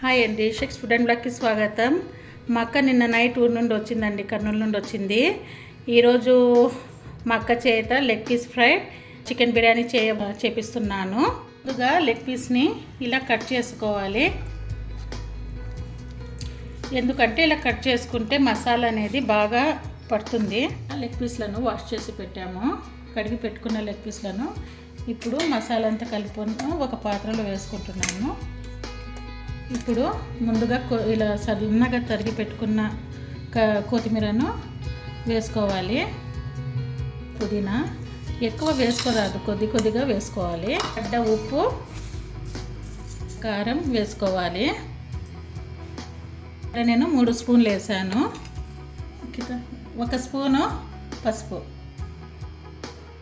Hi అండి, షెక్స్ food and బ్లాగ్కి స్వాగతం. మా అక్క నిన్న నైట్ ఊరు నుండి వచ్చిందండి, కర్నూలు నుండి వచ్చింది. ఈరోజు మా అక్క చేత leg piece fry chicken biryani చేపిస్తున్నాను. ముందుగా లెగ్ పీస్ని ఇలా కట్ చేసుకోవాలి. ఎందుకంటే ఇలా కట్ చేసుకుంటే మసాలా అనేది బాగా పడుతుంది. లెగ్ పీస్లను వాష్ చేసి పెట్టాము. కడిగి పెట్టుకున్న లెగ్ పీస్లను ఇప్పుడు మసాలా అంతా కలుపుకొని ఒక పాత్రలో వేసుకుంటున్నాను. ఇప్పుడు ముందుగా ఇలా సన్నగా తరిగి పెట్టుకున్న కొత్తిమీరను వేసుకోవాలి. పుదీనా ఎక్కువ వేసుకోరాదు, కొద్దిగా వేసుకోవాలి. గడ్డ ఉప్పు, కారం వేసుకోవాలి. నేను 3 స్పూన్లు వేసాను. 1 స్పూను పసుపు,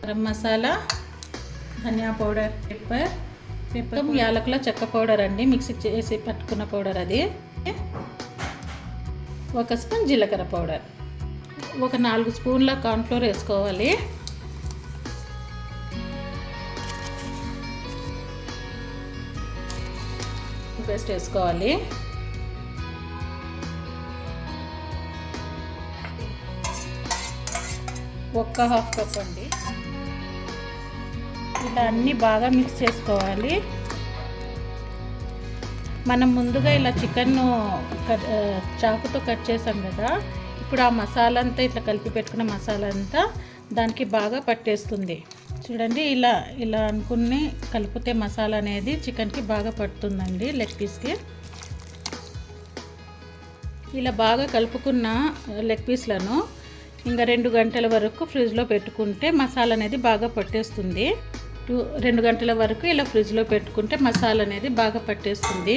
గరం మసాలా, ధనియా పౌడర్, పెప్పర్, యాలకుల చెక్క పౌడర్ అండి, మిక్సీ చేసి పట్టుకున్న పౌడర్ అది. 1 స్పూన్ జీలకర్ర పౌడర్, ఒక 4 స్పూన్ల కార్న్ఫ్లోర్ వేసుకోవాలి. పేస్ట్ వేసుకోవాలి. ఒక 1/2 కప్ అండి. ఇలా అన్నీ బాగా మిక్స్ చేసుకోవాలి. మనం ముందుగా ఇలా చికెన్ను చాకుతో కట్ చేసాం కదా, ఇప్పుడు ఆ మసాలా అంతా ఇట్లా కలిపి పెట్టుకున్న మసాలా అంతా దానికి బాగా పట్టేస్తుంది. చూడండి, ఇలా అనుకుని కలిపితే మసాలా అనేది చికెన్కి బాగా పడుతుందండి, లెగ్ పీస్కి. ఇలా బాగా కలుపుకున్న లెగ్ పీస్లను ఇంకా 2 గంటల వరకు ఫ్రిడ్జ్లో పెట్టుకుంటే మసాలా అనేది బాగా పట్టేస్తుంది. 2 గంటల వరకు ఇలా ఫ్రిడ్జ్లో పెట్టుకుంటే మసాలా అనేది బాగా పట్టేస్తుంది.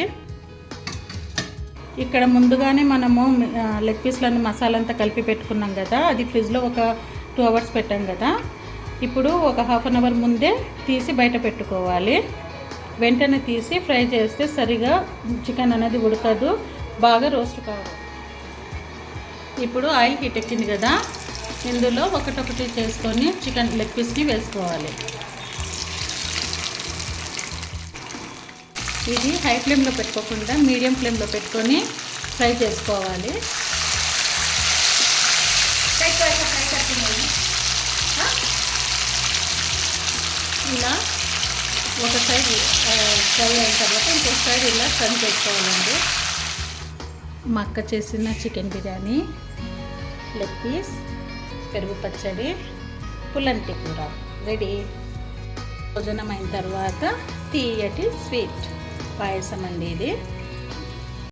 ఇక్కడ ముందుగానే మనము లెగ్ పీస్లను మసాలా అంతా కలిపి పెట్టుకున్నాం కదా, అది ఫ్రిడ్జ్లో ఒక 2 అవర్స్ పెట్టాం కదా. ఇప్పుడు ఒక 1/2 అవర్ ముందే తీసి బయట పెట్టుకోవాలి. వెంటనే తీసి ఫ్రై చేస్తే సరిగా చికెన్ అనేది ఉడకదు, బాగా రోస్ట్ కావాలి. ఇప్పుడు ఆయిల్ హీట్ ఎక్కింది కదా, ఇందులో ఒకటొకటి చేసుకొని చికెన్ లెగ్ పీస్ని వేసుకోవాలి. ఇది హై ఫ్లేమ్లో పెట్టుకోకుండా మీడియం ఫ్లేమ్లో పెట్టుకొని ఫ్రై చేసుకోవాలి. ఇలా ఒక సైడ్ ఫ్రై అయిన తర్వాత ఇంకొక సైడ్ ఇలా టర్న్ చేసుకోవాలండి. మా అక్క చేసిన చికెన్ బిర్యానీ, లెగ్ పీస్, పెరుగు పచ్చడి, పుల్లంటి కూర రెడీ. భోజనం అయిన తర్వాత తీయటి స్వీట్ పాయసం అండి ఇది.